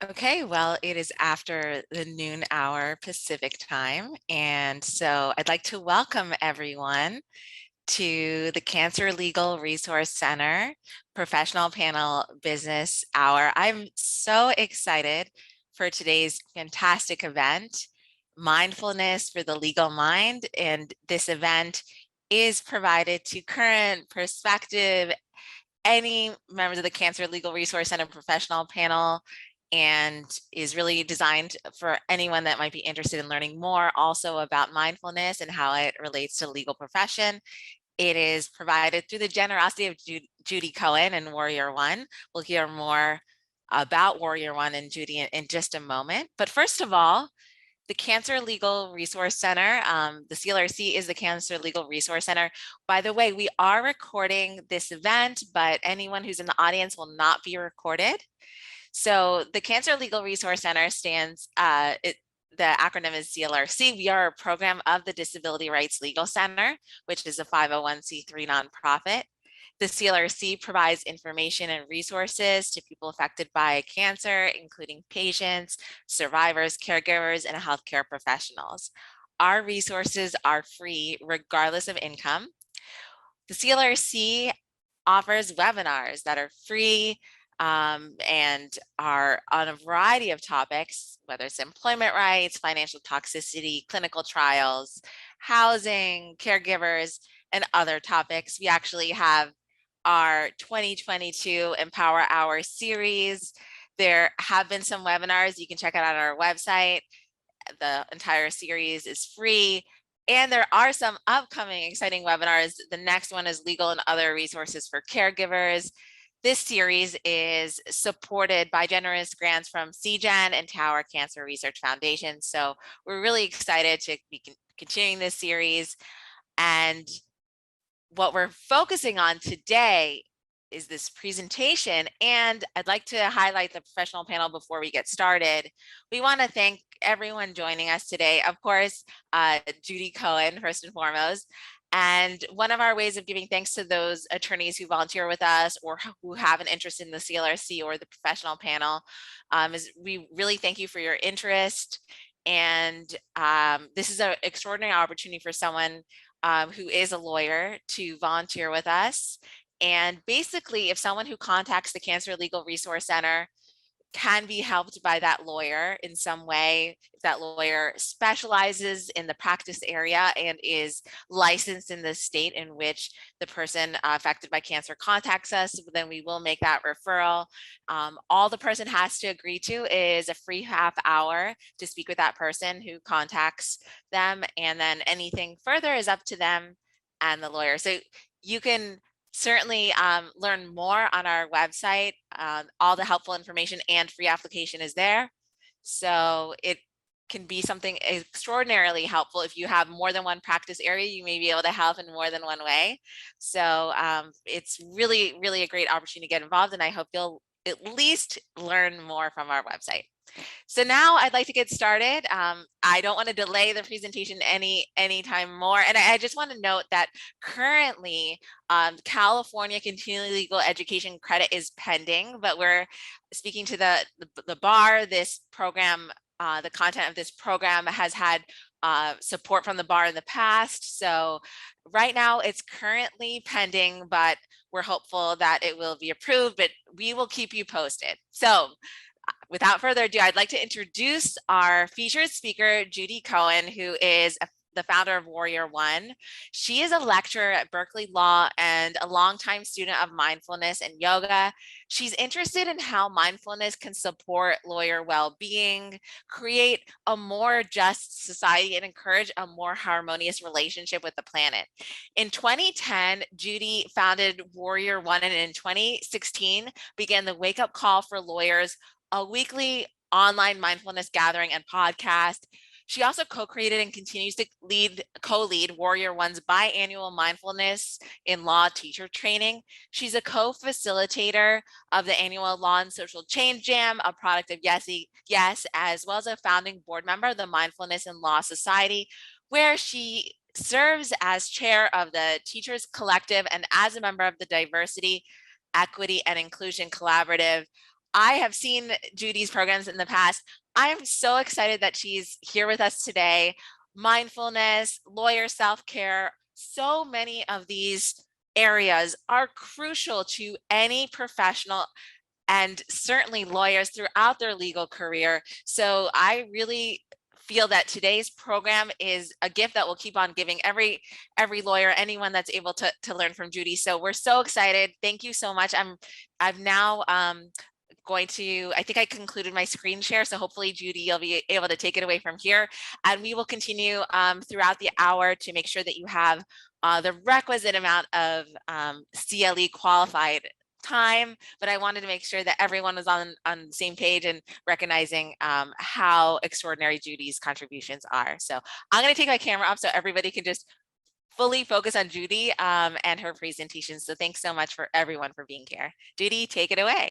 Okay, well, it is after the noon hour Pacific time. And so I'd like to welcome everyone to the Cancer Legal Resource Center Professional Panel Business Hour. I'm so excited for today's fantastic event, Mindfulness for the Legal Mind. And this event is provided to current, prospective, any members of the Cancer Legal Resource Center professional panel, and is really designed for anyone that might be interested in learning more also about mindfulness and how it relates to the legal profession. It is provided through the generosity of Judi Cohen and Warrior One. We'll hear more about Warrior One and Judi in just a moment. But first of all, the Cancer Legal Resource Center, the CLRC is the Cancer Legal Resource Center. By the way, we are recording this event, but anyone who's in the audience will not be recorded. So the Cancer Legal Resource Center the acronym is CLRC. We are a program of the Disability Rights Legal Center, which is a 501c3 nonprofit. The CLRC provides information and resources to people affected by cancer, including patients, survivors, caregivers, and healthcare professionals. Our resources are free regardless of income. The CLRC offers webinars that are free and are on a variety of topics, whether it's employment rights, financial toxicity, clinical trials, housing, caregivers, and other topics. We actually have our 2022 Empower Hour series. There have been some webinars. You can check it out on our website. The entire series is free. And there are some upcoming exciting webinars. The next one is legal and other resources for caregivers. This series is supported by generous grants from CGen and Tower Cancer Research Foundation. So we're really excited to be continuing this series. And what we're focusing on today is this presentation, and I'd like to highlight the professional panel before we get started. We want to thank everyone joining us today. Of course, Judi Cohen, first and foremost. And one of our ways of giving thanks to those attorneys who volunteer with us or who have an interest in the CLRC or the professional panel is we really thank you for your interest. And this is an extraordinary opportunity for someone who is a lawyer to volunteer with us. And basically, if someone who contacts the Cancer Legal Resource Center can be helped by that lawyer in some way, if that lawyer specializes in the practice area and is licensed in the state in which the person affected by cancer contacts us, then we will make that referral. All the person has to agree to is a free half hour to speak with that person who contacts them, and then anything further is up to them and the lawyer. So you can certainly learn more on our website. All the helpful information and free application is there. So it can be something extraordinarily helpful. If you have more than one practice area, you may be able to help in more than one way. So it's really, really a great opportunity to get involved, and I hope you'll at least learn more from our website. So now I'd like to get started. I don't want to delay the presentation any time more. And I just want to note that currently California continuing legal education credit is pending, but we're speaking to the bar. This program, the content of this program has had support from the bar in the past. So right now it's currently pending, but we're hopeful that it will be approved, but we will keep you posted. So without further ado, I'd like to introduce our featured speaker, Judi Cohen, who is the founder of Warrior One. She is a lecturer at Berkeley Law and a longtime student of mindfulness and yoga. She's interested in how mindfulness can support lawyer well-being, create a more just society, and encourage a more harmonious relationship with the planet. In 2010, Judi founded Warrior One, and in 2016 began the Wake Up Call for Lawyers, a weekly online mindfulness gathering and podcast. She also co-created and continues to co-lead Warrior One's biannual mindfulness in law teacher training. She's a co-facilitator of the annual Law and Social Change Jam, a product of Yes, as well as a founding board member of the Mindfulness in Law Society, where she serves as chair of the Teachers Collective and as a member of the Diversity, Equity, and Inclusion Collaborative. I have seen Judi's programs in the past. I am so excited that she's here with us today. Mindfulness, lawyer self-care, so many of these areas are crucial to any professional and certainly lawyers throughout their legal career. So I really feel that today's program is a gift that will keep on giving every lawyer, anyone that's able to learn from Judi. So we're so excited. Thank you so much. I've now going to, I think I concluded my screen share. So hopefully, Judi, you'll be able to take it away from here. And we will continue throughout the hour to make sure that you have the requisite amount of CLE qualified time, but I wanted to make sure that everyone was on the same page and recognizing how extraordinary Judi's contributions are. So I'm going to take my camera off so everybody can just fully focus on Judi and her presentation. So thanks so much for everyone for being here. Judi, take it away.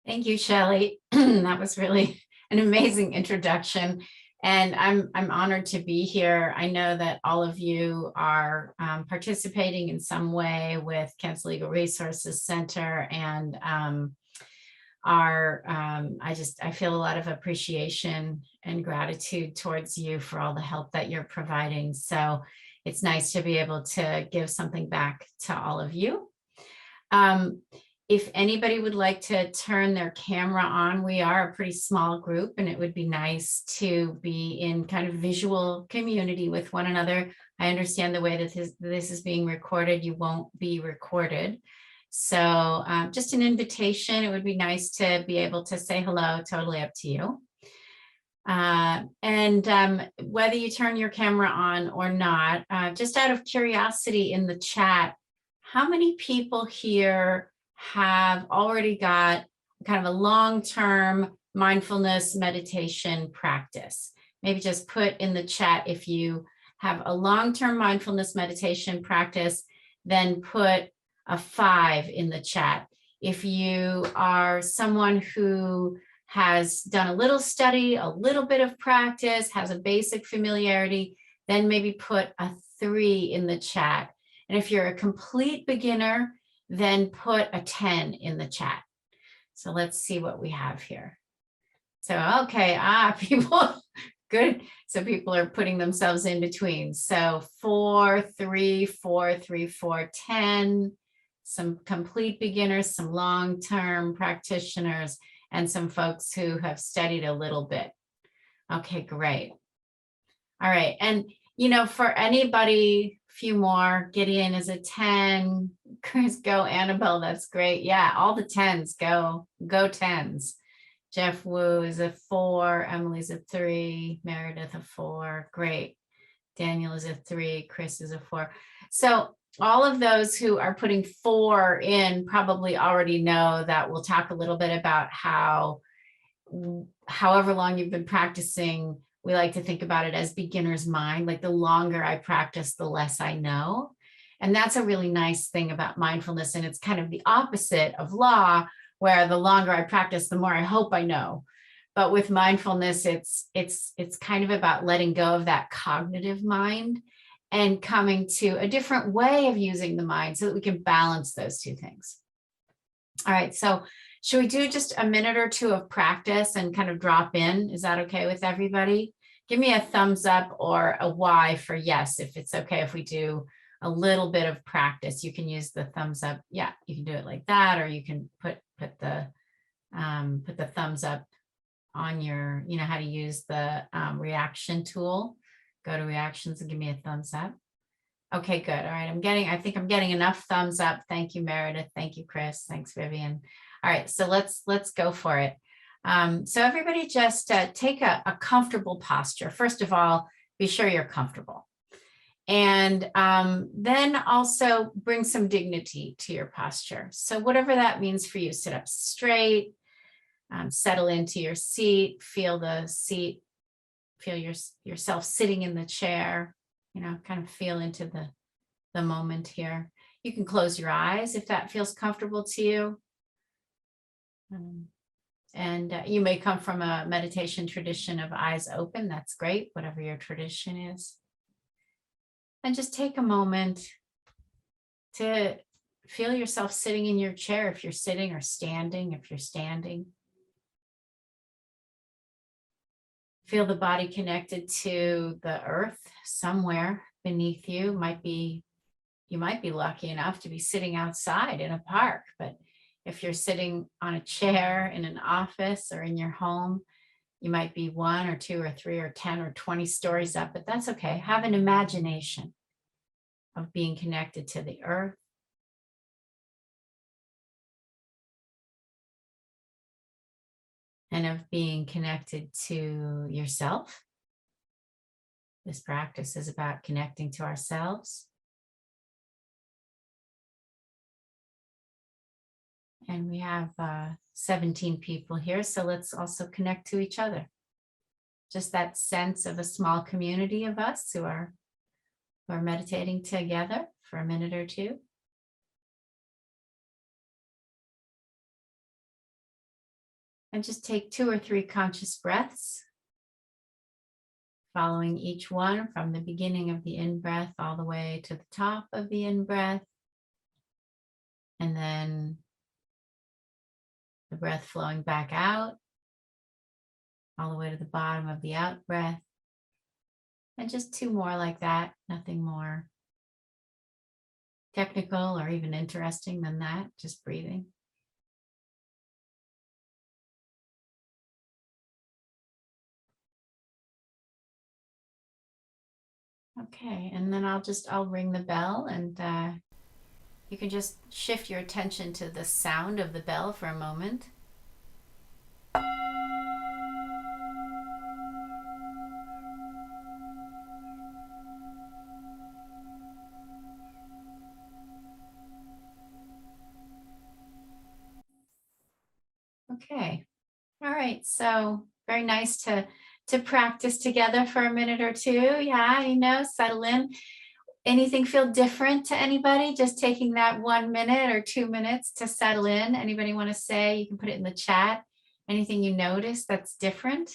Thank you, Shelley. That was really an amazing introduction. And I'm honored to be here. I know that all of you are participating in some way with Cancer Legal Resources Center, and I feel a lot of appreciation and gratitude towards you for all the help that you're providing. So it's nice to be able to give something back to all of you. If anybody would like to turn their camera on, we are a pretty small group, and it would be nice to be in kind of visual community with one another. I understand the way that this is being recorded, you won't be recorded. So just an invitation. It would be nice to be able to say hello, totally up to you. Whether you turn your camera on or not, just out of curiosity in the chat, how many people here have already got kind of a long-term mindfulness meditation practice? Maybe just put in the chat if you have a long-term mindfulness meditation practice, then put a 5 in the chat. If you are someone who has done a little study, a little bit of practice, has a basic familiarity, then maybe put a 3 in the chat. And if you're a complete beginner, then put a 10 in the chat. So let's see what we have here. So, okay, people, good. So people are putting themselves in between. So 4, 3, 4, 3, 4, 10, some complete beginners, some long-term practitioners, and some folks who have studied a little bit. Okay, great. All right, and for anybody, few more. Gideon is a 10. Chris, go. Annabelle, that's great. Yeah, all the 10s, go 10s. Jeff Wu is a 4. Emily's a 3. Meredith a 4. Great. Daniel is a 3. Chris is a 4. So all of those who are putting 4 in probably already know that we'll talk a little bit about how, however long you've been practicing, we like to think about it as beginner's mind. Like the longer I practice, the less I know. And that's a really nice thing about mindfulness. And it's kind of the opposite of law, where the longer I practice, the more I hope I know. But with mindfulness, it's kind of about letting go of that cognitive mind and coming to a different way of using the mind so that we can balance those two things. All right, so should we do just a minute or two of practice and kind of drop in? Is that okay with everybody? Give me a thumbs up or a Y for yes, if it's okay if we do a little bit of practice. You can use the thumbs up. Yeah, you can do it like that, or you can put the thumbs up on your, how to use the reaction tool. Go to reactions and give me a thumbs up. Okay, good. All right, I think I'm getting enough thumbs up. Thank you, Meredith. Thank you, Chris. Thanks, Vivian. All right, so let's go for it. So everybody just take a comfortable posture. First of all, be sure you're comfortable. And then also bring some dignity to your posture. So whatever that means for you, sit up straight, settle into your seat, feel the seat, feel yourself sitting in the chair, kind of feel into the moment here. You can close your eyes if that feels comfortable to you. And you may come from a meditation tradition of eyes open. That's great, whatever your tradition is. And just take a moment to feel yourself sitting in your chair if you're sitting, or standing if you're standing. Feel the body connected to the earth somewhere beneath you. You might be lucky enough to be sitting outside in a park, but if you're sitting on a chair in an office or in your home, you might be 1 or 2 or 3 or 10 or 20 stories up, but that's okay. Have an imagination of being connected to the earth. And of being connected to yourself. This practice is about connecting to ourselves. And we have 17 people here, so let's also connect to each other. Just that sense of a small community of us who are meditating together for a minute or two. And just take 2 or 3 conscious breaths, following each one from the beginning of the in-breath all the way to the top of the in-breath. And then the breath flowing back out, all the way to the bottom of the out-breath. And just 2 more like that, nothing more technical or even interesting than that, just breathing. Okay, and then I'll ring the bell, and you can just shift your attention to the sound of the bell for a moment. Okay, all right, so very nice to practice together for a minute or two. Yeah, settle in. Anything feel different to anybody? Just taking that 1 minute or 2 minutes to settle in. Anybody want to say? You can put it in the chat. Anything you notice that's different?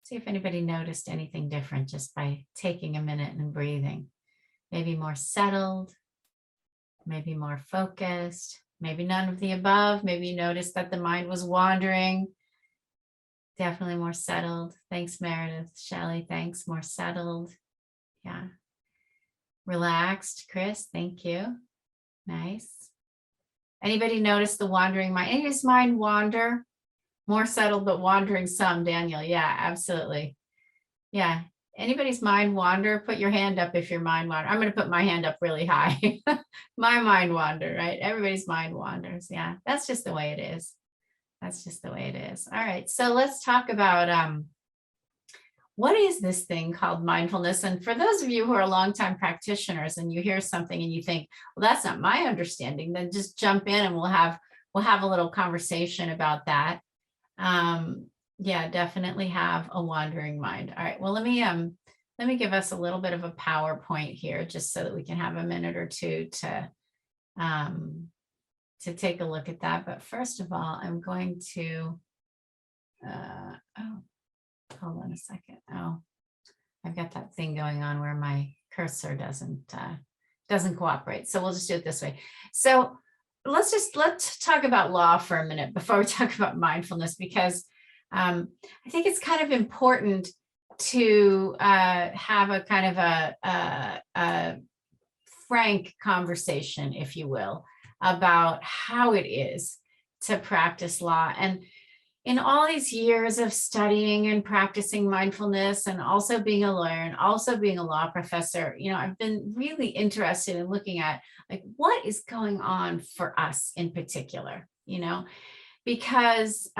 See if anybody noticed anything different just by taking a minute and breathing. Maybe more settled, maybe more focused, maybe none of the above. Maybe you noticed that the mind was wandering. Definitely more settled. Thanks, Meredith. Shelley, thanks. More settled. Yeah. Relaxed. Chris, thank you. Nice. Anybody notice the wandering mind? Anybody's mind wander? More settled, but wandering some, Daniel. Yeah, absolutely. Yeah. Anybody's mind wander? Put your hand up if your mind wander. I'm going to put my hand up really high. My mind wander, right? Everybody's mind wanders. Yeah, that's just the way it is. That's just the way it is. All right. So let's talk about what is this thing called mindfulness? And for those of you who are longtime practitioners and you hear something and you think, well, that's not my understanding, then just jump in and we'll have a little conversation about that. Yeah, definitely have a wandering mind. All right. Well, let me give us a little bit of a PowerPoint here just so that we can have a minute or two to take a look at that. But first of all, I'm going to, hold on a second. Oh, I've got that thing going on where my cursor doesn't cooperate. So we'll just do it this way. So let's talk about law for a minute before we talk about mindfulness, because I think it's kind of important to have a kind of a frank conversation, if you will, about how it is to practice law. And in all these years of studying and practicing mindfulness and also being a lawyer and also being a law professor, I've been really interested in looking at like what is going on for us in particular, because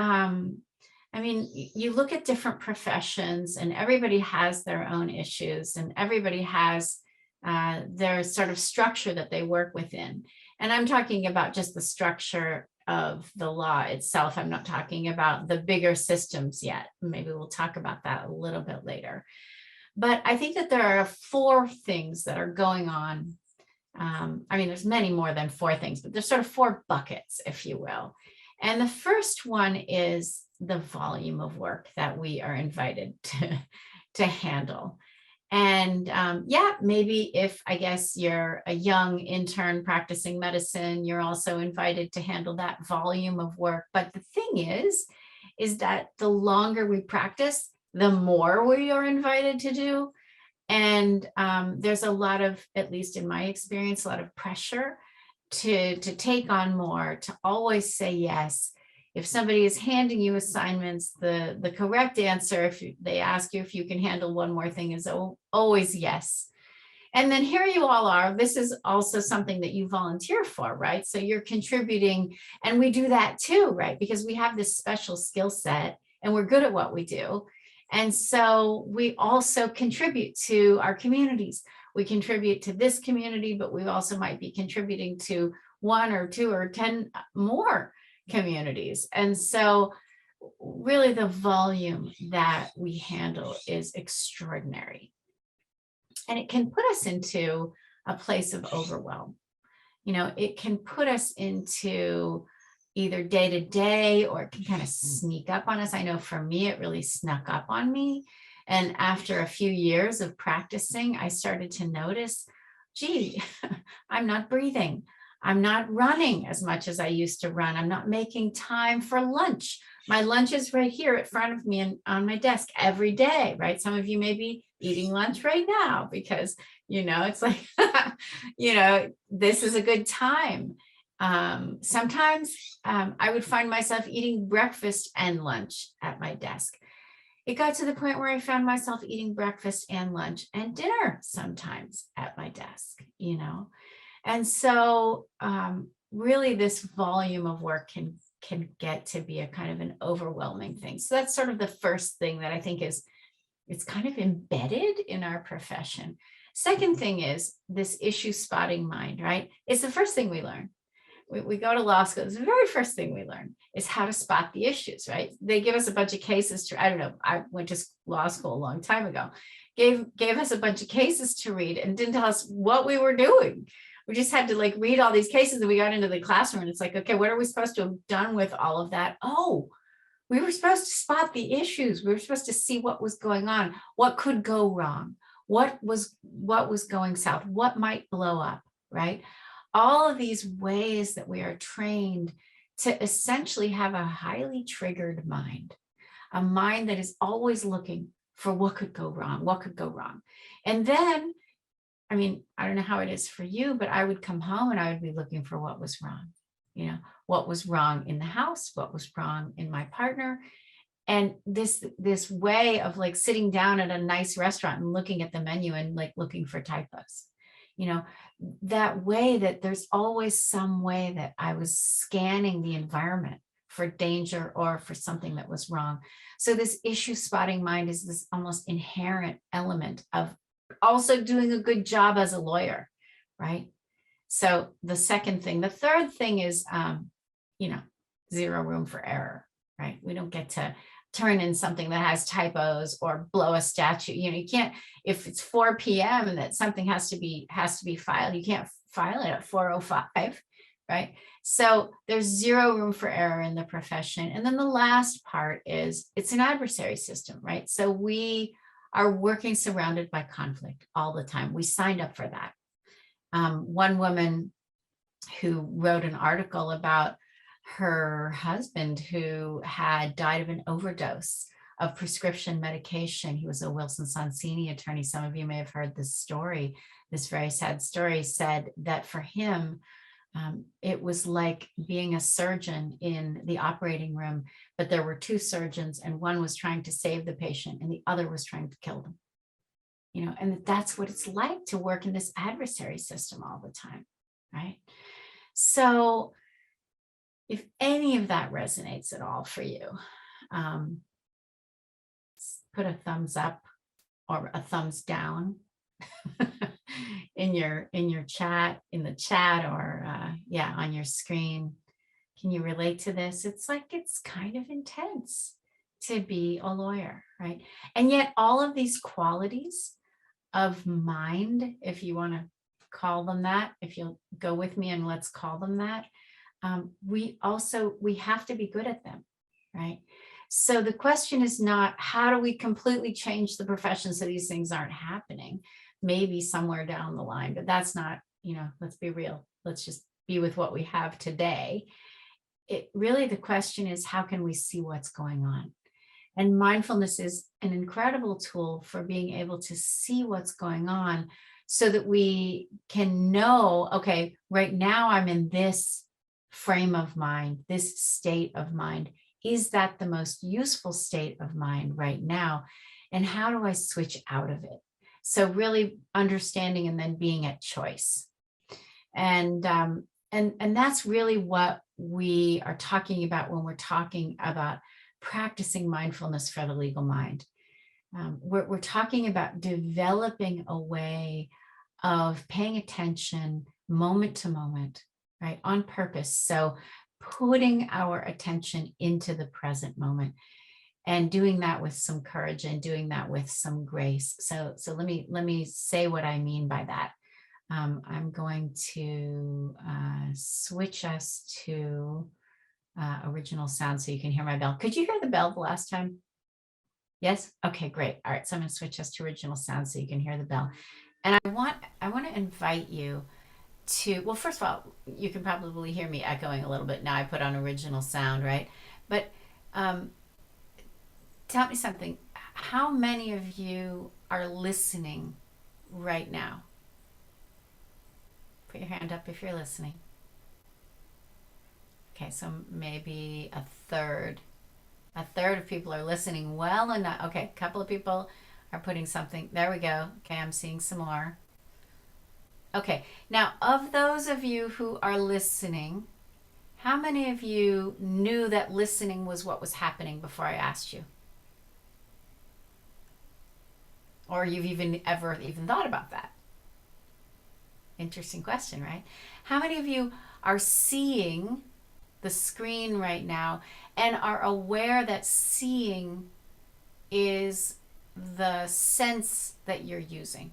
you look at different professions and everybody has their own issues and everybody has their sort of structure that they work within. And I'm talking about just the structure of the law itself. I'm not talking about the bigger systems yet. Maybe we'll talk about that a little bit later. But I think that there are 4 things that are going on. There's many more than 4 things, but there's sort of 4 buckets, if you will. And the first one is the volume of work that we are invited to handle. And yeah, maybe if, I guess, you're a young intern practicing medicine, you're also invited to handle that volume of work. But the thing is that the longer we practice, the more we are invited to do. And there's a lot of, at least in my experience, a lot of pressure to take on more, to always say yes. If somebody is handing you assignments, the correct answer, if they ask you if you can handle one more thing, is always yes. And then here you all are. This is also something that you volunteer for, right? So you're contributing, and we do that too, right? Because we have this special skill set and we're good at what we do. And so we also contribute to our communities. We contribute to this community, but we also might be contributing to 1 or 2 or 10 more communities. And so really the volume that we handle is extraordinary. And it can put us into a place of overwhelm. It can put us into either day to day, or it can kind of sneak up on us. I know for me, it really snuck up on me. And after a few years of practicing, I started to notice, gee, I'm not breathing. I'm not running as much as I used to run. I'm not making time for lunch. My lunch is right here in front of me and on my desk every day, right? Some of you may be eating lunch right now because, it's like, this is a good time. Sometimes I would find myself eating breakfast and lunch at my desk. It got to the point where I found myself eating breakfast and lunch and dinner sometimes at my desk, And so really this volume of work can get to be a kind of an overwhelming thing. So that's sort of the first thing that I think it's kind of embedded in our profession. Second thing is this issue spotting mind, right? It's the first thing we learn. We go to law school. It's the very first thing we learn is how to spot the issues, right? They give us a bunch of cases to, I don't know, I went to law school a long time ago, gave us a bunch of cases to read and didn't tell us what we were doing. We just had to read all these cases, and we got into the classroom and it's like, okay, what are we supposed to have done with all of that? Oh, we were supposed to spot the issues. We were supposed to see what was going on, what could go wrong, what was going south, what might blow up, right? All of these ways that we are trained to essentially have a highly triggered mind, a mind that is always looking for what could go wrong, what could go wrong. And then, I don't know how it is for you, but I would come home and I would be looking for what was wrong. What was wrong in the house, what was wrong in my partner. And this way of sitting down at a nice restaurant and looking at the menu and looking for typos, that way that there's always some way that I was scanning the environment for danger or for something that was wrong. So this issue spotting mind is this almost inherent element of also doing a good job as a lawyer, right? So the second thing, the third thing is, zero room for error, right? We don't get to turn in something that has typos or blow a statute. You can't, if it's 4 p.m. and that something has to be filed, you can't file it at 4:05, right? So there's zero room for error in the profession. And then the last part is it's an adversary system, right? So we are working surrounded by conflict all the time. We signed up for that. One woman who wrote an article about her husband who had died of an overdose of prescription medication. He was a Wilson Sonsini attorney. Some of you may have heard this story, this very sad story, said that for him, it was like being a surgeon in the operating room, but there were 2 surgeons and one was trying to save the patient and the other was trying to kill them. And that's what it's like to work in this adversary system all the time, right? So if any of that resonates at all for you, put a thumbs up or a thumbs down in your chat, in the chat, or on your screen. Can you relate to this? It's kind of intense to be a lawyer, right? And yet all of these qualities of mind, if you want to call them that, if you'll go with me and let's call them that, we have to be good at them, right? So the question is not, how do we completely change the profession so these things aren't happening? Maybe somewhere down the line, but that's not, let's be real. Let's just be with what we have today. It really, the question is, how can we see what's going on? And mindfulness is an incredible tool for being able to see what's going on so that we can know, okay, right now I'm in this frame of mind, this state of mind. Is that the most useful state of mind right now? And how do I switch out of it? So really understanding and then being at choice. And that's really what we are talking about when we're talking about practicing mindfulness for the legal mind. We're talking about developing a way of paying attention moment to moment, right, on purpose. So putting our attention into the present moment and doing that with some courage and doing that with some grace. So let me say what I mean by that. I'm going to switch us to original sound so you can hear my bell. Could you hear the bell the last time? Yes? Okay, great. All right, so I'm going to switch us to original sound so you can hear the bell. And I want to invite you to, well, first of all, you can probably hear me echoing a little bit now. I put on original sound, right? But tell me something. How many of you are listening right now? Put your hand up if you're listening. Okay, so maybe a third of people are listening well enough. Okay, a couple of people are putting something. There we go. Okay, I'm seeing some more. Okay, now of those of you who are listening, how many of you knew that listening was what was happening before I asked you? Or you've even thought about that? Interesting question, right? How many of you are seeing the screen right now and are aware that seeing is the sense that you're using?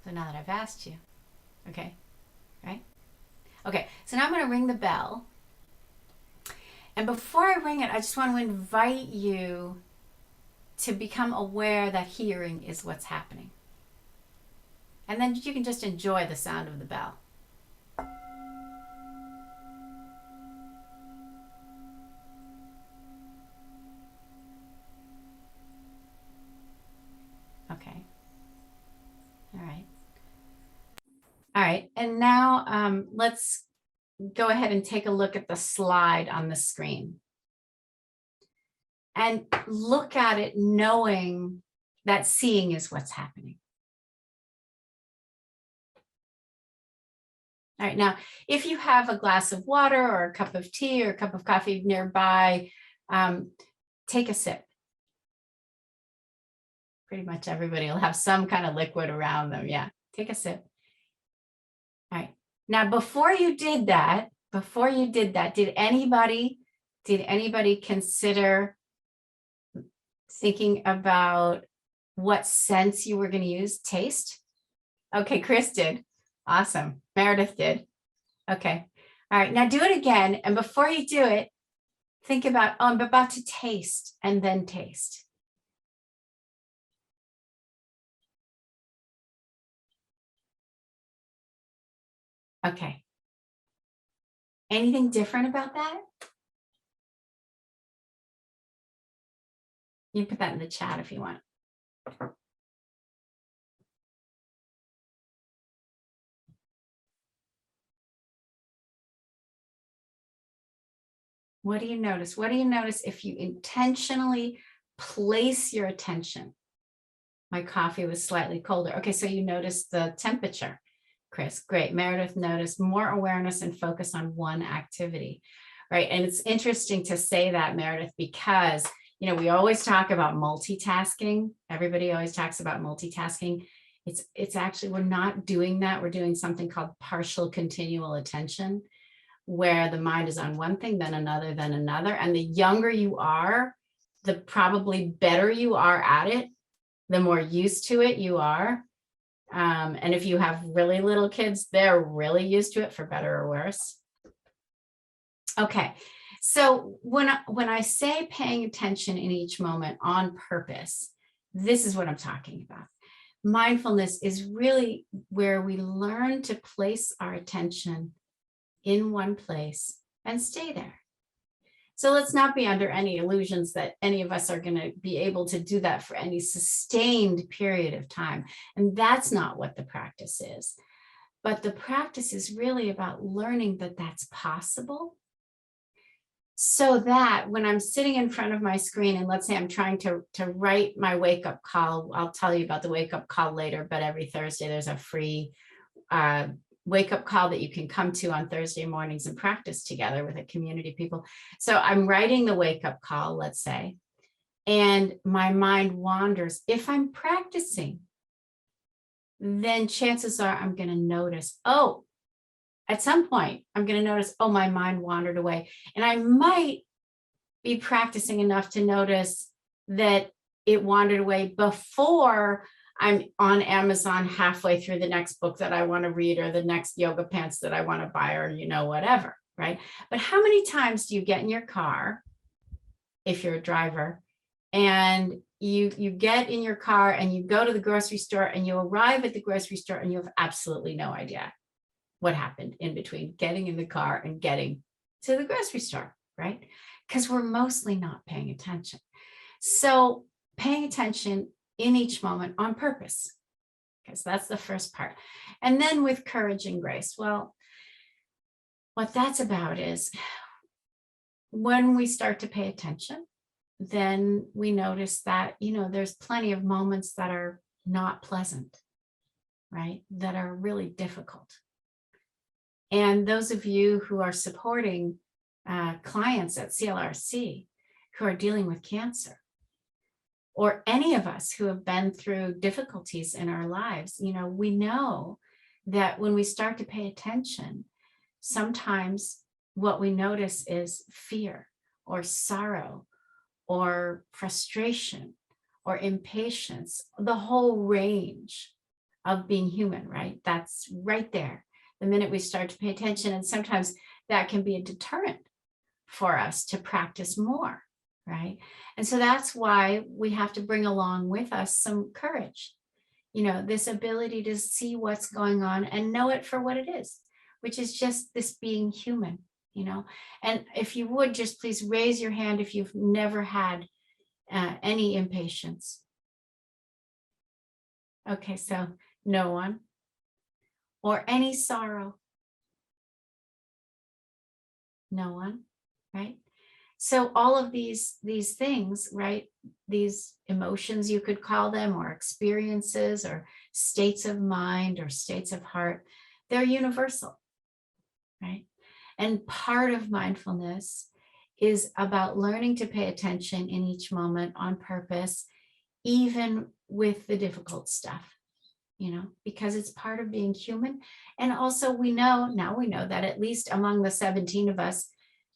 So now that I've asked you, okay, right? Okay, so now I'm going to ring the bell. And before I ring it, I just want to invite you to become aware that hearing is what's happening. And then you can just enjoy the sound of the bell. Okay. All right. All right. And now let's go ahead and take a look at the slide on the screen. And look at it knowing that seeing is what's happening. All right, now, if you have a glass of water or a cup of tea or a cup of coffee nearby, take a sip. Pretty much everybody will have some kind of liquid around them. Yeah, take a sip. All right. Now, before you did that, did anybody consider thinking about what sense you were going to use? Taste? Okay, Chris did. Awesome. Meredith did. Okay. All right. Now do it again. And before you do it, think about, oh, I'm about to taste, and then taste. Okay. Anything different about that? You can put that in the chat if you want. What do you notice? What do you notice if you intentionally place your attention? My coffee was slightly colder. Okay, so you noticed the temperature. Chris, great. Meredith noticed more awareness and focus on one activity, right? And it's interesting to say that, Meredith, because, we always talk about multitasking. Everybody always talks about multitasking. It's actually, we're not doing that. We're doing something called partial continual attention, where the mind is on one thing, then another, then another. And the younger you are, the probably better you are at it, the more used to it you are. And if you have really little kids, they're really used to it, for better or worse. Okay, So when I say paying attention in each moment on purpose, this is what I'm talking about. Mindfulness is really where we learn to place our attention in one place and stay there. So let's not be under any illusions that any of us are going to be able to do that for any sustained period of time. And that's not what the practice is. But the practice is really about learning that that's possible, so that when I'm sitting in front of my screen, and let's say I'm trying to write my wake-up call, I'll tell you about the wake-up call later, but every Thursday there's a free wake-up call that you can come to on Thursday mornings and practice together with a community of people. So I'm writing the wake-up call, let's say, and my mind wanders. If I'm practicing, then chances are I'm going to notice, oh, at some point, I'm going to notice, oh, my mind wandered away. And I might be practicing enough to notice that it wandered away before I'm on Amazon halfway through the next book that I want to read, or the next yoga pants that I want to buy, or, whatever, right? But how many times do you get in your car, if you're a driver, and you get in your car and you go to the grocery store and you arrive at the grocery store and you have absolutely no idea what happened in between getting in the car and getting to the grocery store, right? Because we're mostly not paying attention. So paying attention in each moment on purpose, because that's the first part. And then with courage and grace. Well, what that's about is when we start to pay attention, then we notice that, there's plenty of moments that are not pleasant, right? That are really difficult. And those of you who are supporting clients at CLRC who are dealing with cancer, or any of us who have been through difficulties in our lives, we know that when we start to pay attention, sometimes what we notice is fear or sorrow or frustration or impatience, the whole range of being human, right? That's right there the minute we start to pay attention. And sometimes that can be a deterrent for us to practice more, right? And so that's why we have to bring along with us some courage, this ability to see what's going on and know it for what it is, which is just this being human, And if you would just please raise your hand if you've never had any impatience. Okay, so no one. Or any sorrow. No one, right? So all of these things, right? These emotions, you could call them, or experiences, or states of mind, or states of heart, they're universal, right? And part of mindfulness is about learning to pay attention in each moment on purpose, even with the difficult stuff, because it's part of being human. And also we know that at least among the 17 of us,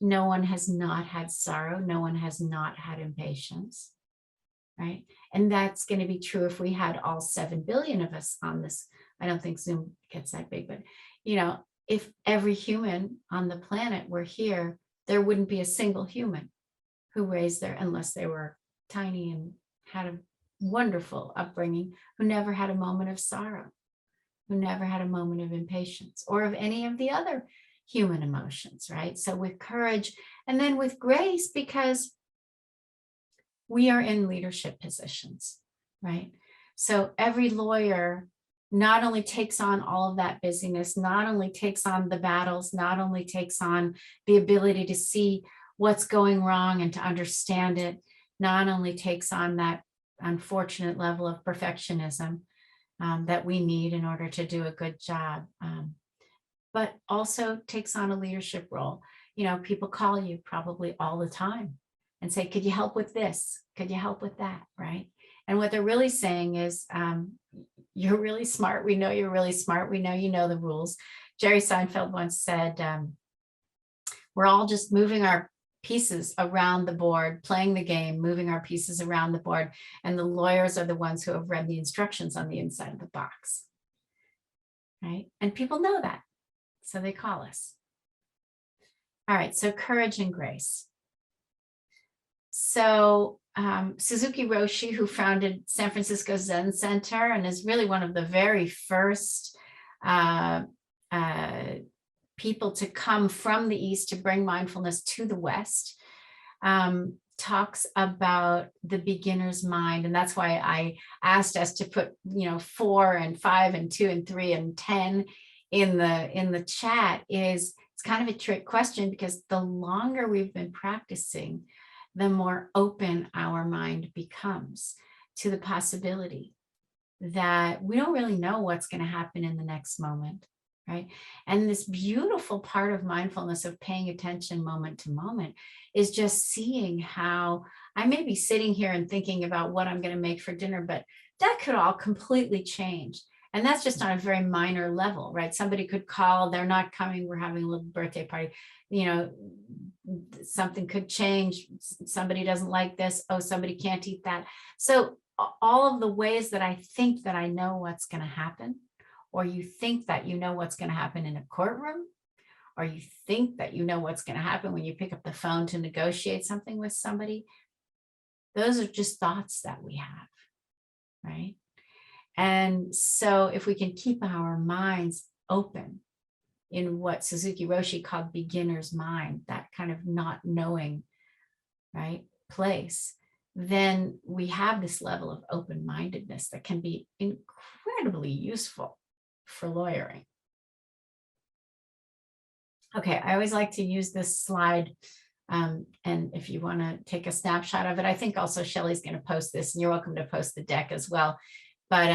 no one has not had sorrow. No one has not had impatience, right? And that's going to be true if we had all 7 billion of us on this. I don't think Zoom gets that big, but, if every human on the planet were here, there wouldn't be a single human who raised unless they were tiny and had a wonderful upbringing, who never had a moment of sorrow, who never had a moment of impatience, or of any of the other human emotions, right? So with courage, and then with grace, because we are in leadership positions, right? So every lawyer not only takes on all of that busyness, not only takes on the battles, not only takes on the ability to see what's going wrong and to understand it, not only takes on that unfortunate level of perfectionism that we need in order to do a good job, but also takes on a leadership role. People call you probably all the time and say, could you help with this? Could you help with that, right? And what they're really saying is, you're really smart. We know you're really smart. We know you know the rules. Jerry Seinfeld once said, we're all just moving our pieces around the board, playing the game, moving our pieces around the board. And the lawyers are the ones who have read the instructions on the inside of the box, right? And people know that, so they call us. All right, so courage and grace. So Suzuki Roshi, who founded San Francisco Zen Center and is really one of the very first uh, people to come from the East to bring mindfulness to the West, talks about the beginner's mind. And that's why I asked us to put, 4 and 5 and 2 and 3 and 10 in the chat. Is it's kind of a trick question, because the longer we've been practicing, the more open our mind becomes to the possibility that we don't really know what's going to happen in the next moment, right? And this beautiful part of mindfulness, of paying attention moment to moment, is just seeing how I may be sitting here and thinking about what I'm going to make for dinner, but that could all completely change. And that's just on a very minor level, right? Somebody could call, they're not coming, we're having a little birthday party, something could change. Somebody doesn't like this. Oh, somebody can't eat that. So all of the ways that I think that I know what's going to happen, or you think that you know what's going to happen in a courtroom, or you think that you know what's going to happen when you pick up the phone to negotiate something with somebody, those are just thoughts that we have, right? And so if we can keep our minds open in what Suzuki Roshi called beginner's mind, that kind of not knowing, right, place, then we have this level of open-mindedness that can be incredibly useful for lawyering. Okay, I always like to use this slide. And if you want to take a snapshot of it, I think also Shelley's going to post this, and you're welcome to post the deck as well. But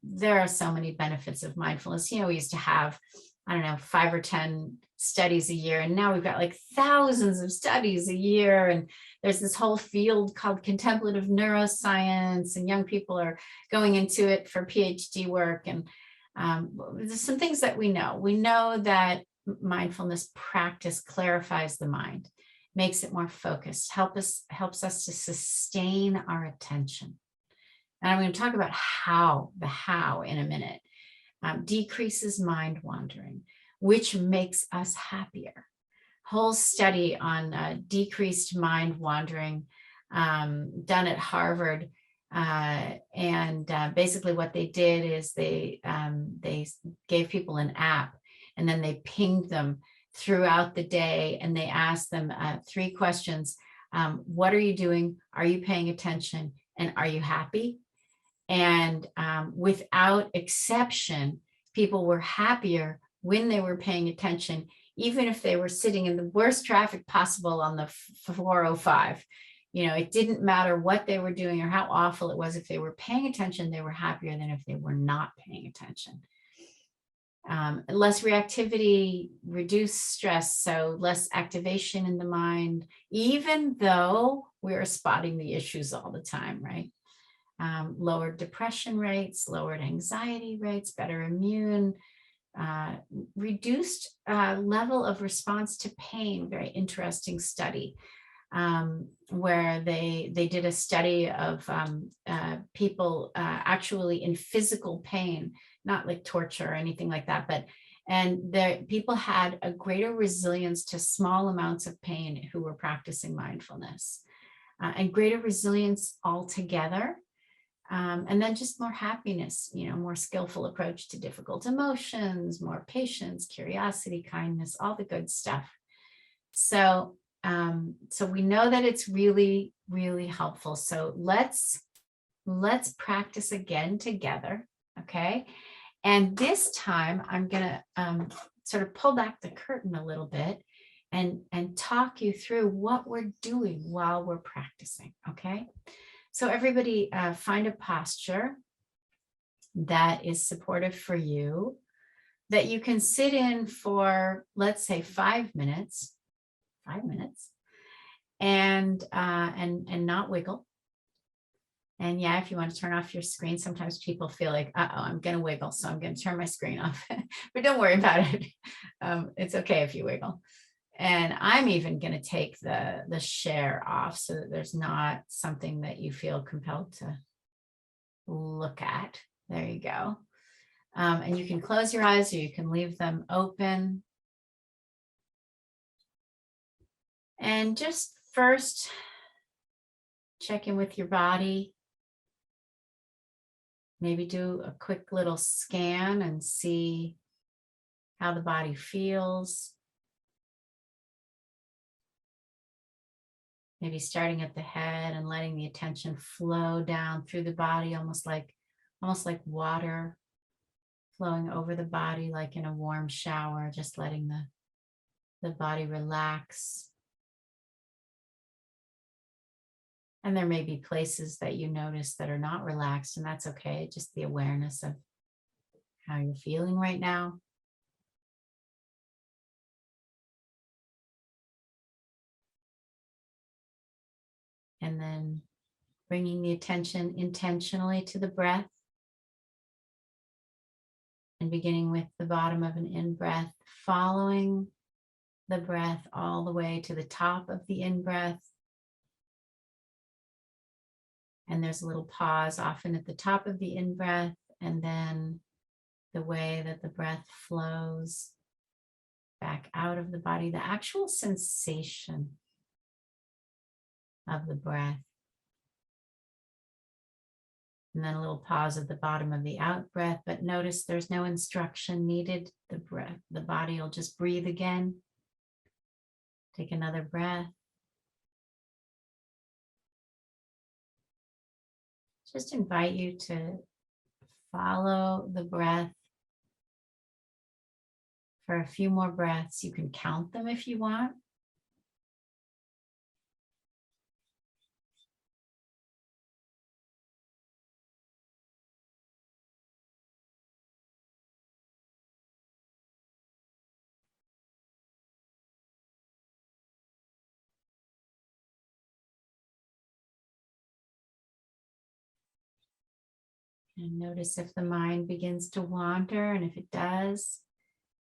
there are so many benefits of mindfulness. We used to have, 5 or 10 studies a year, and now we've got like thousands of studies a year. And there's this whole field called contemplative neuroscience, and young people are going into it for PhD work. And there's some things that we know. We know that mindfulness practice clarifies the mind, makes it more focused, helps us to sustain our attention. And I'm going to talk about the how in a minute. Decreases mind wandering, which makes us happier. Whole study on decreased mind wandering done at Harvard. And basically what they did is they gave people an app, and then they pinged them throughout the day, and they asked them 3 questions. What are you doing? Are you paying attention? And are you happy? And without exception, people were happier when they were paying attention, even if they were sitting in the worst traffic possible on the 405. It didn't matter what they were doing or how awful it was. If they were paying attention, they were happier than if they were not paying attention. Less reactivity, reduced stress, so less activation in the mind, even though we're spotting the issues all the time, right? Lowered depression rates, lowered anxiety rates, better immune, reduced level of response to pain. Very interesting study where they did a study of people actually in physical pain, not like torture or anything like that, and the people had a greater resilience to small amounts of pain who were practicing mindfulness, and greater resilience altogether. And then just more happiness, more skillful approach to difficult emotions, more patience, curiosity, kindness, all the good stuff. So we know that it's really, really helpful. So let's practice again together, okay? And this time I'm gonna sort of pull back the curtain a little bit and talk you through what we're doing while we're practicing, okay? So everybody find a posture that is supportive for you, that you can sit in for, let's say, 5 minutes, and not wiggle. And yeah, if you want to turn off your screen, sometimes people feel like, I'm going to wiggle, so I'm going to turn my screen off. But don't worry about it. It's okay if you wiggle. And I'm even going to take the share off so that there's not something that you feel compelled to look at. There you go. And you can close your eyes or you can leave them open. And just first, check in with your body. Maybe do a quick little scan and see how the body feels. Maybe starting at the head and letting the attention flow down through the body, almost like water flowing over the body, like in a warm shower, just letting the body relax. And there may be places that you notice that are not relaxed, and that's okay. Just the awareness of how you're feeling right now. And then bringing the attention intentionally to the breath, and beginning with the bottom of an in-breath, following the breath all the way to the top of the in-breath. And there's a little pause often at the top of the in-breath, and then the way that the breath flows back out of the body, the actual sensation of the breath. And then a little pause at the bottom of the out breath, but notice there's no instruction needed. The body will just breathe again. Take another breath. Just invite you to follow the breath for a few more breaths. You can count them if you want. And notice if the mind begins to wander, and if it does,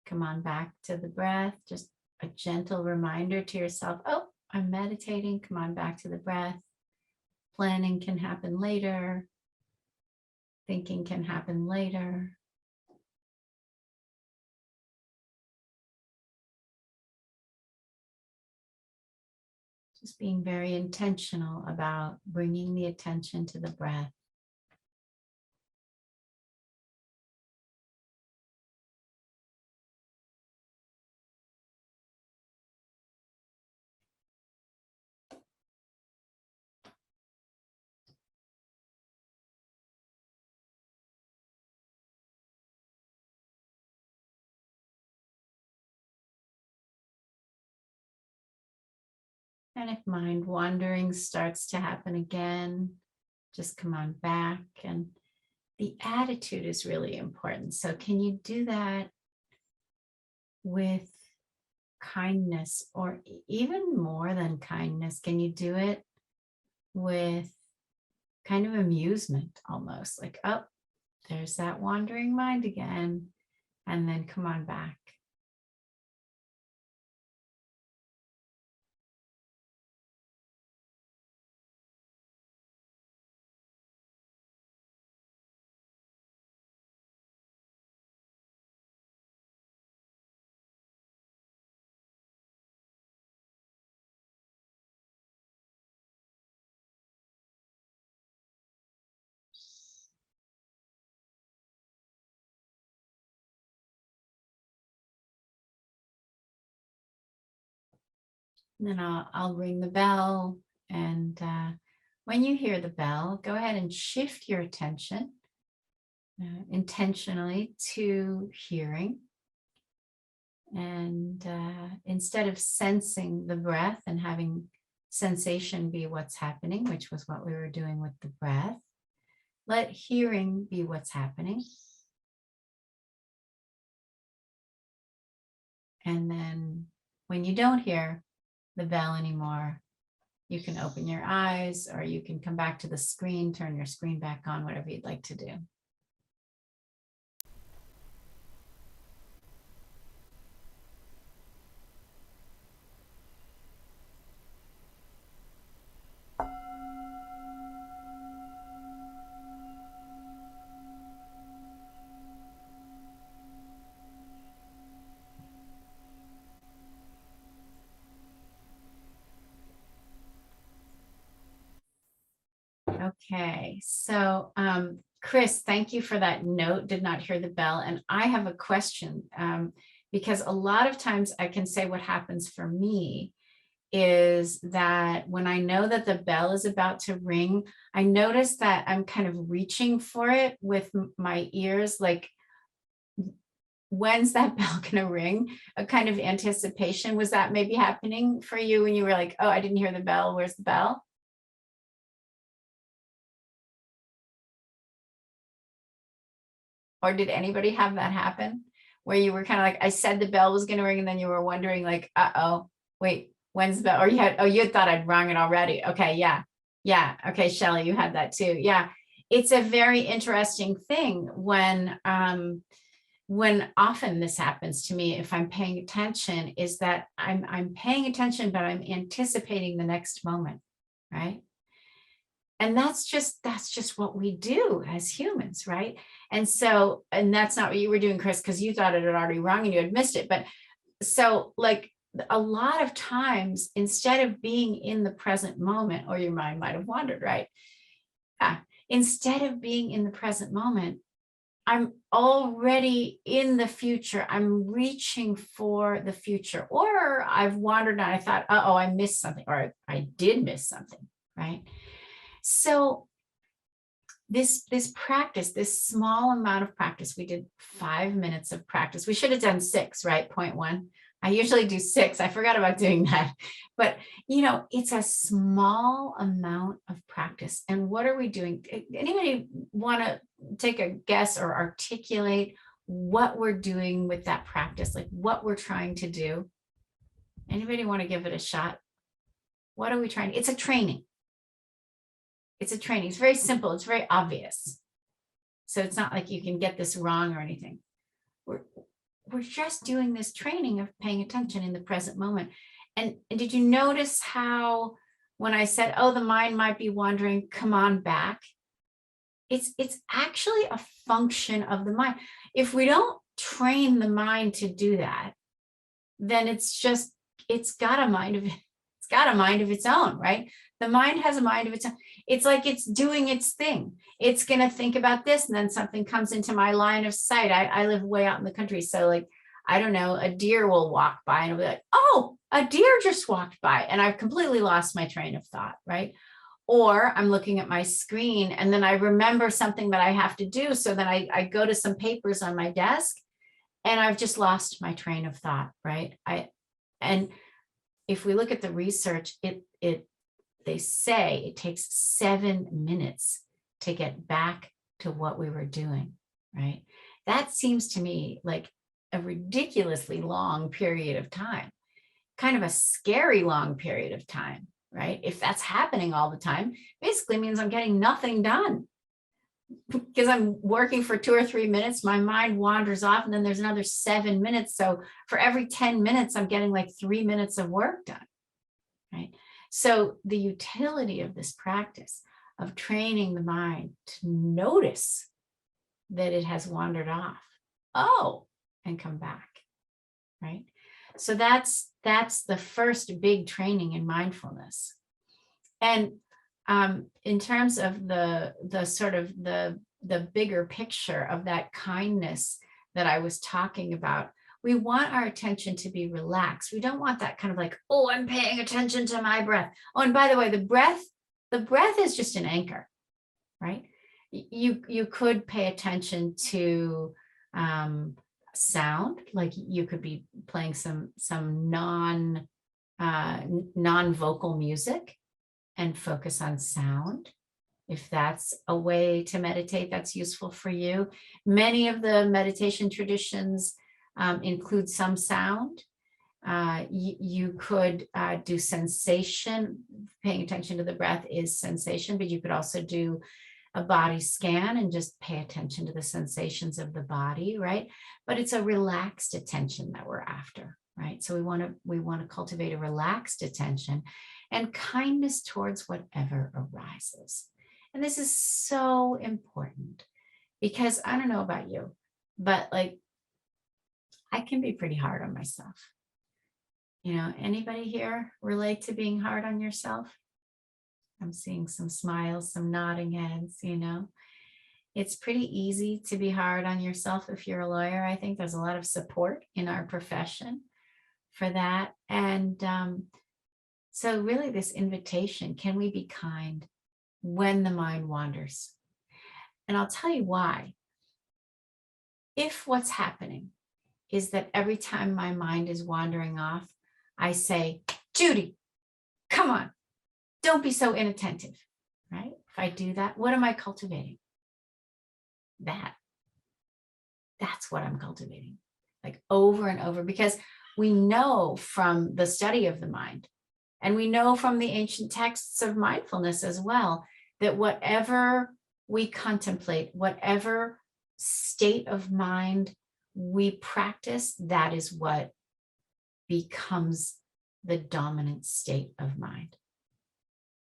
come on back to the breath. Just a gentle reminder to yourself, oh, I'm meditating, come on back to the breath. Planning can happen later. Thinking can happen later. Just being very intentional about bringing the attention to the breath. And if mind wandering starts to happen again, just come on back. And the attitude is really important. So can you do that with kindness, or even more than kindness? Can you do it with kind of amusement, almost like, oh, there's that wandering mind again, and then come on back. And then I'll ring the bell, and when you hear the bell, go ahead and shift your attention intentionally to hearing. And instead of sensing the breath and having sensation be what's happening, which was what we were doing with the breath, let hearing be what's happening. And then when you don't hear the bell anymore, you can open your eyes, or you can come back to the screen, turn your screen back on, whatever you'd like to do. Okay, so Chris, thank you for that note. Did not hear the bell. And I have a question, because a lot of times I can say what happens for me is that when I know that the bell is about to ring, I notice that I'm kind of reaching for it with my ears, like, when's that bell going to ring? A kind of anticipation. Was that maybe happening for you when you were like, oh, I didn't hear the bell. Where's the bell? Or did anybody have that happen where you were kind of like, I said the bell was going to ring, and then you were wondering like, uh-oh, wait, when's the bell? Or you had thought I'd rung it already. Okay. Yeah. Yeah. Okay. Shelley, you had that too. Yeah. It's a very interesting thing when often this happens to me, if I'm paying attention, is that I'm paying attention, but I'm anticipating the next moment. Right. And that's just what we do as humans, right? And so, and that's not what you were doing, Chris, because you thought it had already rung and you had missed it. But so, like, a lot of times, instead of being in the present moment, or your mind might have wandered, right? Yeah. Instead of being in the present moment, I'm already in the future. I'm reaching for the future, or I've wandered and I thought, oh, I missed something, or I did miss something, right? So this practice, this small amount of practice, we did 5 minutes of practice. We should have done 6, right? Point one. I usually do 6. I forgot about doing that. But, it's a small amount of practice. And what are we doing? Anybody want to take a guess or articulate what we're doing with that practice? Like what we're trying to do? Anybody want to give it a shot? What are we trying? It's a training. It's a training. It's very simple. It's very obvious. So it's not like you can get this wrong or anything. We're just doing this training of paying attention in the present moment. And did you notice how when I said, oh, the mind might be wandering, come on back? It's actually a function of the mind. If we don't train the mind to do that, then it's got a mind of its own, right? The mind has a mind of its own. It's like it's doing its thing. It's going to think about this, and then something comes into my line of sight. I live way out in the country. So like, I don't know, a deer will walk by and I'll be like, oh, a deer just walked by. And I've completely lost my train of thought, right? Or I'm looking at my screen and then I remember something that I have to do. So then I go to some papers on my desk and I've just lost my train of thought, right? And if we look at the research, they say it takes 7 minutes to get back to what we were doing, right? That seems to me like a ridiculously long period of time, kind of a scary long period of time, right? If that's happening all the time, basically means I'm getting nothing done because I'm working for 2 or 3 minutes, my mind wanders off, and then there's another 7 minutes. So for every 10 minutes, I'm getting like 3 minutes of work done, right? So the utility of this practice of training the mind to notice that it has wandered off, and come back, right? So that's the first big training in mindfulness. And in terms of the sort of the bigger picture of that kindness that I was talking about, we want our attention to be relaxed. We don't want that kind of like, oh, I'm paying attention to my breath. Oh, and by the way, the breath is just an anchor, right? You could pay attention to sound, like you could be playing some non-vocal music and focus on sound. If that's a way to meditate, that's useful for you. Many of the meditation traditions include some sound. You could do sensation. Paying attention to the breath is sensation, but you could also do a body scan and just pay attention to the sensations of the body, right? But it's a relaxed attention that we're after, right? So we want to cultivate a relaxed attention and kindness towards whatever arises. And this is so important because I don't know about you, but like I can be pretty hard on myself. Anybody here relate to being hard on yourself? I'm seeing some smiles, some nodding heads, It's pretty easy to be hard on yourself if you're a lawyer. I think there's a lot of support in our profession for that. And so really this invitation, can we be kind when the mind wanders? And I'll tell you why. If what's happening is that every time my mind is wandering off, I say, Judi, come on, don't be so inattentive, right? If I do that, what am I cultivating? That's what I'm cultivating, like over and over, because we know from the study of the mind, and we know from the ancient texts of mindfulness as well, that whatever we contemplate, whatever state of mind we practice, that is what becomes the dominant state of mind,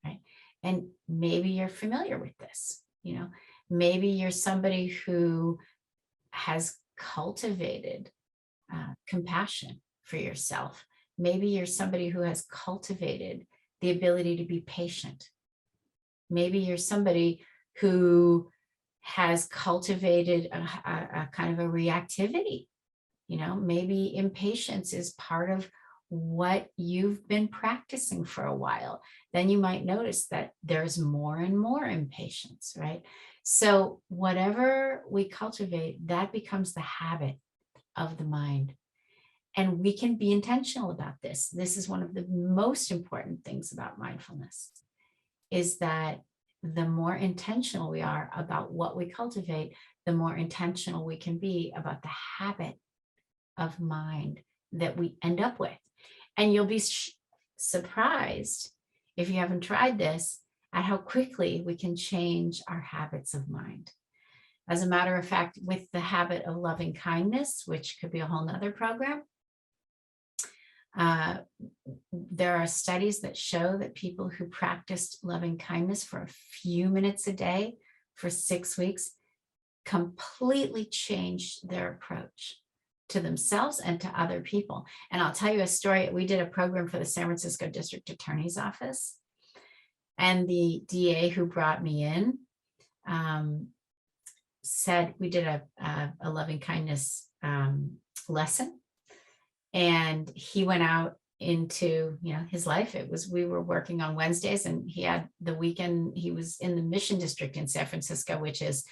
right? And maybe you're familiar with this, maybe you're somebody who has cultivated compassion for yourself. Maybe you're somebody who has cultivated the ability to be patient. Maybe you're somebody who has cultivated a kind of a reactivity. Maybe impatience is part of what you've been practicing for a while. Then you might notice that there's more and more impatience, right? So whatever we cultivate, that becomes the habit of the mind. And we can be intentional about this. This is one of the most important things about mindfulness, is that the more intentional we are about what we cultivate, the more intentional we can be about the habit of mind that we end up with. And you'll be surprised, if you haven't tried this, at how quickly we can change our habits of mind. As a matter of fact, with the habit of loving kindness, which could be a whole nother program, there are studies that show that people who practiced loving kindness for a few minutes a day for 6 weeks completely changed their approach to themselves and to other people. And I'll tell you a story. We did a program for the San Francisco District Attorney's Office, and the DA who brought me in said, we did a loving kindness lesson, and he went out into his life. We were working on Wednesdays, and he had the weekend. He was in the Mission District in San Francisco, which is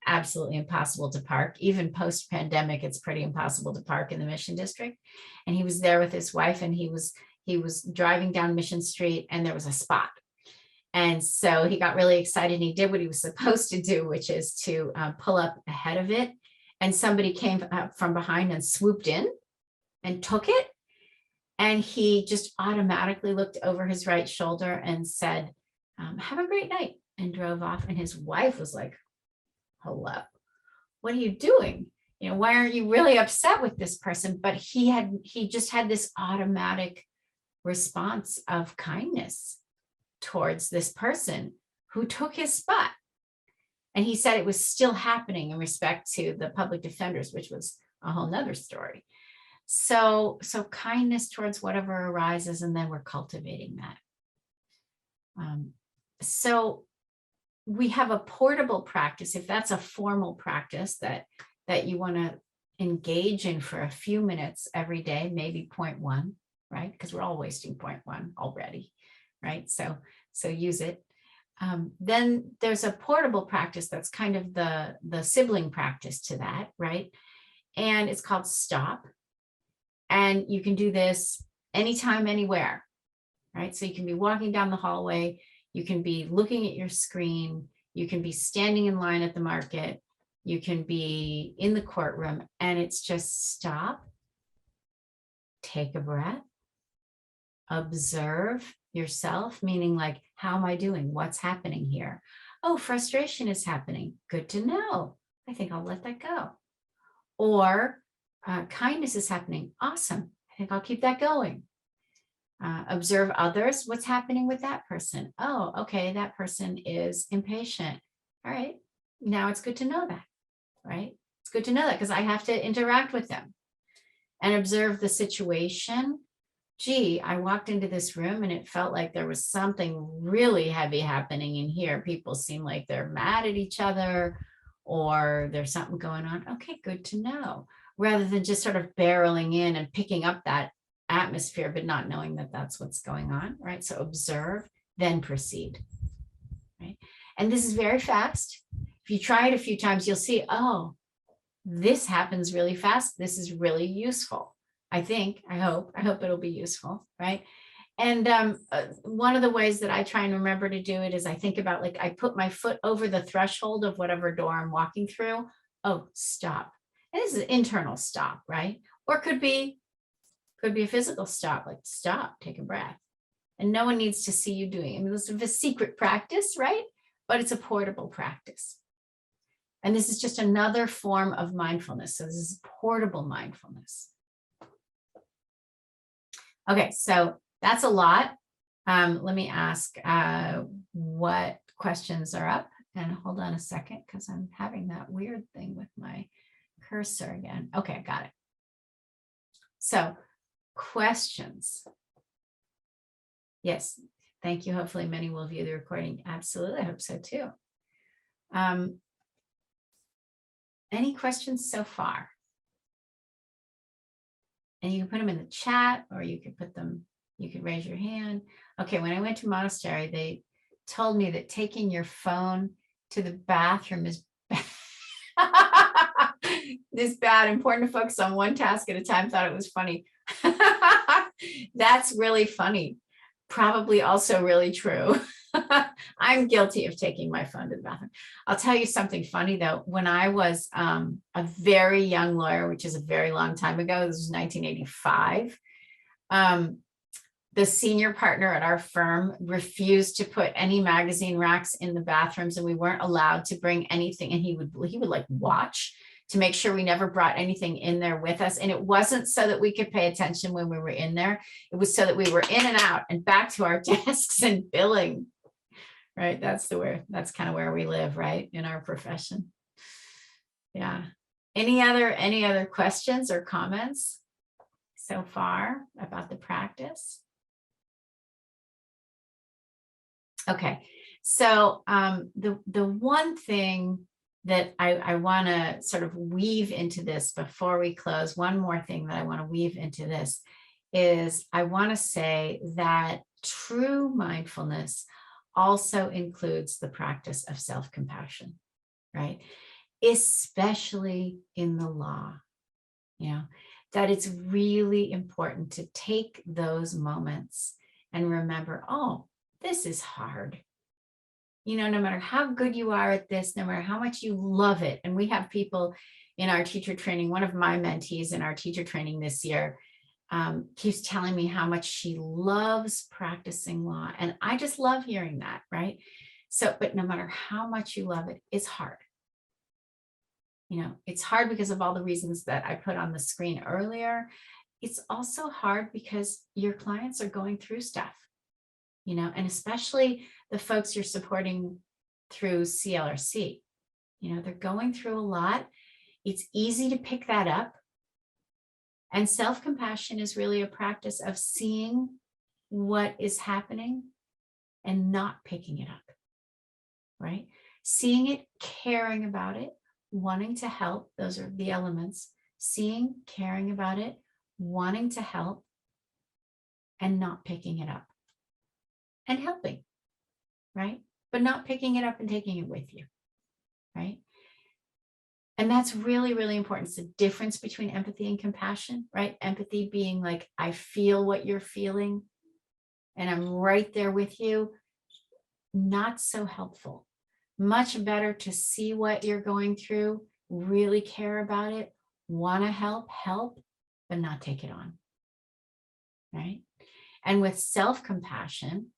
absolutely impossible to park. Even post-pandemic, it's pretty impossible to park in the Mission District. And he was there with his wife, and he was driving down Mission Street, and there was a spot. And so he got really excited, and he did what he was supposed to do, which is to pull up ahead of it. And somebody came up from behind and swooped in and took it. And he just automatically looked over his right shoulder and said, have a great night, and drove off. And his wife was like, hello, what are you doing? Why aren't you really upset with this person? But he just had this automatic response of kindness towards this person who took his spot. And he said it was still happening in respect to the public defenders, which was a whole nother story. So kindness towards whatever arises, and then we're cultivating that. So we have a portable practice, if that's a formal practice that you want to engage in for a few minutes every day, maybe 0.1, right? Because we're all wasting 0.1 already, right? So use it. Then there's a portable practice that's kind of the sibling practice to that, right? And it's called stop. And you can do this anytime, anywhere, right? So you can be walking down the hallway, you can be looking at your screen, you can be standing in line at the market, you can be in the courtroom, and it's just stop, take a breath, observe yourself, meaning like, how am I doing? What's happening here? Oh, frustration is happening. Good to know. I think I'll let that go. Or kindness is happening. Awesome. I think I'll keep that going. Observe others. What's happening with that person? Oh, okay. That person is impatient. All right. Now it's good to know that, right? It's good to know that because I have to interact with them, and observe the situation gee, I walked into this room and it felt like there was something really heavy happening in here. People seem like they're mad at each other or there's something going on. Okay, good to know. Rather than just sort of barreling in and picking up that atmosphere, but not knowing that that's what's going on, right? So observe, then proceed, right? And this is very fast. If you try it a few times, you'll see, oh, this happens really fast. This is really useful. I think, I hope it'll be useful, right? And one of the ways that I try and remember to do it is I think about, like, I put my foot over the threshold of whatever door I'm walking through. Oh, stop. And this is an internal stop, right? Or could be a physical stop, like stop, take a breath. And no one needs to see you doing it. I mean, this is a secret practice, right? But it's a portable practice. And this is just another form of mindfulness. So this is portable mindfulness. Okay, so that's a lot. Let me ask what questions are up. And hold on a second, because I'm having that weird thing with my cursor again. Okay, got it. So questions. Yes, thank you. Hopefully many will view the recording. Absolutely, I hope so too. Any questions so far? And you can put them in the chat, or you could put them, you could raise your hand. Okay, when I went to monastery, they told me that taking your phone to the bathroom is this bad. Important to focus on one task at a time. Thought it was funny. That's really funny. Probably also really true. I'm guilty of taking my phone to the bathroom. I'll tell you something funny though. When I was a very young lawyer, which is a very long time ago, this was 1985, the senior partner at our firm refused to put any magazine racks in the bathrooms, and we weren't allowed to bring anything. And he would like watch to make sure we never brought anything in there with us. And it wasn't so that we could pay attention when we were in there. It was so that we were in and out and back to our desks and billing. Right. That's kind of where we live, right, in our profession. Yeah. Any other questions or comments so far about the practice? Okay. So the one thing that I want to sort of weave into this before we close, one more thing that I want to weave into this is I want to say that true mindfulness also includes the practice of self-compassion, right? Especially in the law, that it's really important to take those moments and remember, oh, this is hard. No matter how good you are at this, no matter how much you love it. And we have people in our teacher training, one of my mentees in our teacher training this year, keeps telling me how much she loves practicing law. And I just love hearing that, right? So, but no matter how much you love it, it's hard. It's hard because of all the reasons that I put on the screen earlier. It's also hard because your clients are going through stuff, and especially the folks you're supporting through CLRC, they're going through a lot. It's easy to pick that up. And self-compassion is really a practice of seeing what is happening and not picking it up, right? Seeing it, caring about it, wanting to help. Those are the elements. Seeing, caring about it, wanting to help, and not picking it up. And helping, right? But not picking it up and taking it with you, right? And that's really, really important. It's the difference between empathy and compassion, right? Empathy being like, I feel what you're feeling and I'm right there with you. Not so helpful. Much better to see what you're going through, really care about it, want to help, but not take it on, right? And with self-compassion,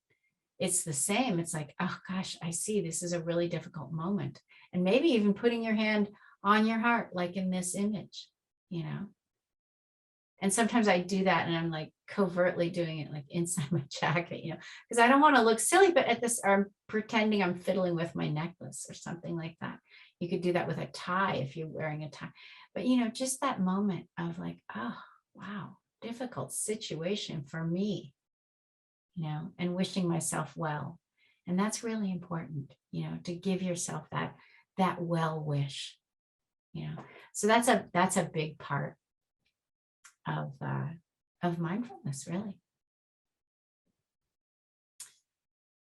it's the same. It's like, oh gosh, I see this is a really difficult moment. And maybe even putting your hand on your heart, like in this image, And sometimes I do that and I'm like covertly doing it like inside my jacket, because I don't want to look silly, but or I'm pretending I'm fiddling with my necklace or something like that. You could do that with a tie if you're wearing a tie. But, just that moment of like, oh, wow, difficult situation for me, and wishing myself well. And that's really important, to give yourself that well wish, So that's a big part of mindfulness, really.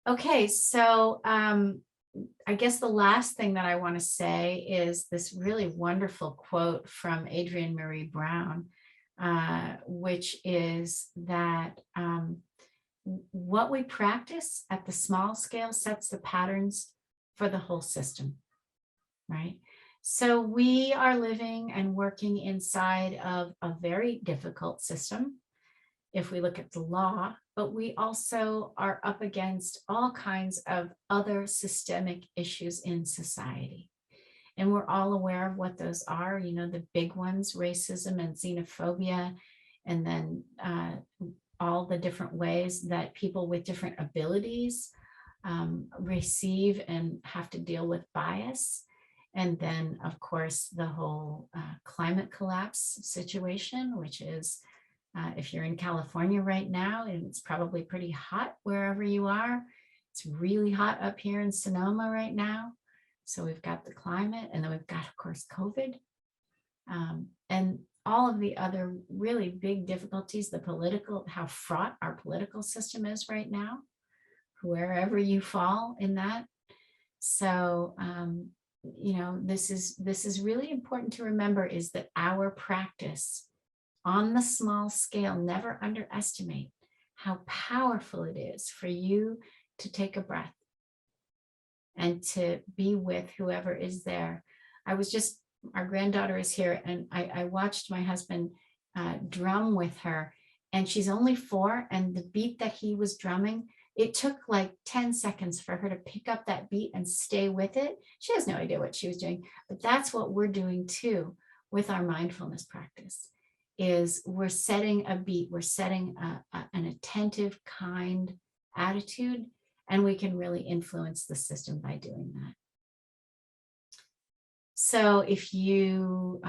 Okay, so I guess the last thing that I want to say is this really wonderful quote from Adrienne Marie Brown, which is that what we practice at the small scale sets the patterns for the whole system, right? So we are living and working inside of a very difficult system if we look at the law, but we also are up against all kinds of other systemic issues in society. And we're all aware of what those are, the big ones, racism and xenophobia, and then all the different ways that people with different abilities receive and have to deal with bias. And then, of course, the whole climate collapse situation, which is if you're in California right now, and it's probably pretty hot wherever you are. It's really hot up here in Sonoma right now. So we've got the climate, and then we've got, of course, COVID. And all of the other really big difficulties, how fraught our political system is right now, wherever you fall in that. So, this is really important to remember, is that our practice on the small scale, never underestimate how powerful it is for you to take a breath and to be with whoever is there. Our granddaughter is here, and I watched my husband drum with her, and she's only 4, and the beat that he was drumming, it took like 10 seconds for her to pick up that beat and stay with it. She has no idea what she was doing, but that's what we're doing too with our mindfulness practice. Is we're setting a beat, we're setting an attentive, kind attitude, and we can really influence the system by doing that. So if you,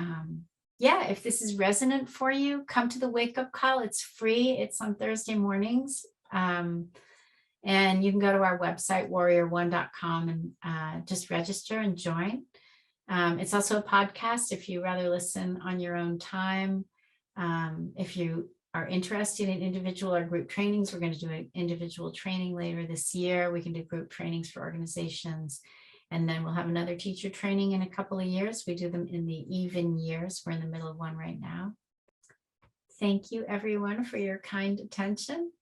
if this is resonant for you, come to the wake up call. It's free. It's on Thursday mornings. And you can go to our website, warrior1.com, and just register and join. It's also a podcast if you rather listen on your own time. If you are interested in individual or group trainings, we're going to do an individual training later this year. We can do group trainings for organizations. And then we'll have another teacher training in a couple of years. We do them in the even years. We're in the middle of one right now. Thank you, everyone, for your kind attention.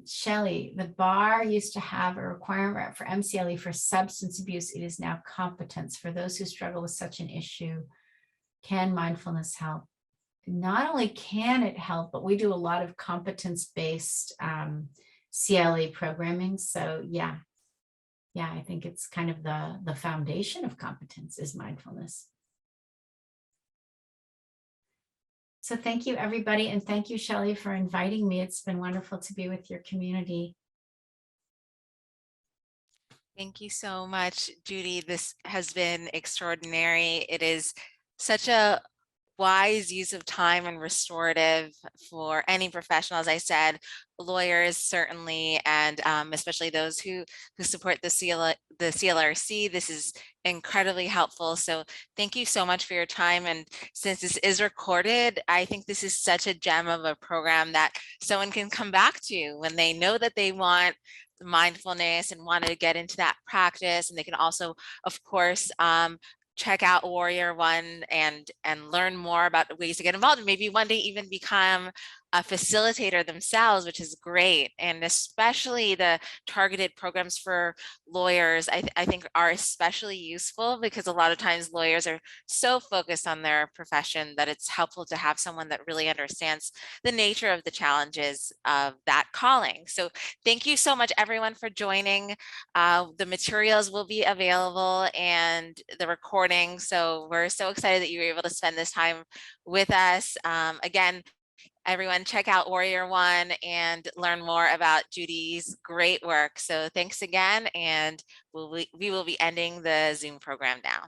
Shelley, the bar used to have a requirement for MCLE for substance abuse. It is now competence. For those who struggle with such an issue, can mindfulness help? Not only can it help, but we do a lot of competence-based CLE programming. So yeah, I think it's kind of the foundation of competence is mindfulness. So thank you, everybody. And thank you, Shelley, for inviting me. It's been wonderful to be with your community. Thank you so much, Judi. This has been extraordinary. It is such a wise use of time and restorative for any professional, as I said, lawyers certainly, and especially those who support the CLRC. This is incredibly helpful. So thank you so much for your time. And since this is recorded, I think this is such a gem of a program that someone can come back to when they know that they want mindfulness and want to get into that practice. And they can also, of course, check out Warrior One and learn more about ways to get involved, and maybe one day even become a facilitator themselves, which is great. And especially the targeted programs for lawyers, I think are especially useful, because a lot of times lawyers are so focused on their profession that it's helpful to have someone that really understands the nature of the challenges of that calling. So thank you so much, everyone, for joining. The materials will be available and the recording. So we're so excited that you were able to spend this time with us. Again, everyone, check out Warrior One and learn more about Judi's great work. So thanks again, and we will be ending the Zoom program now.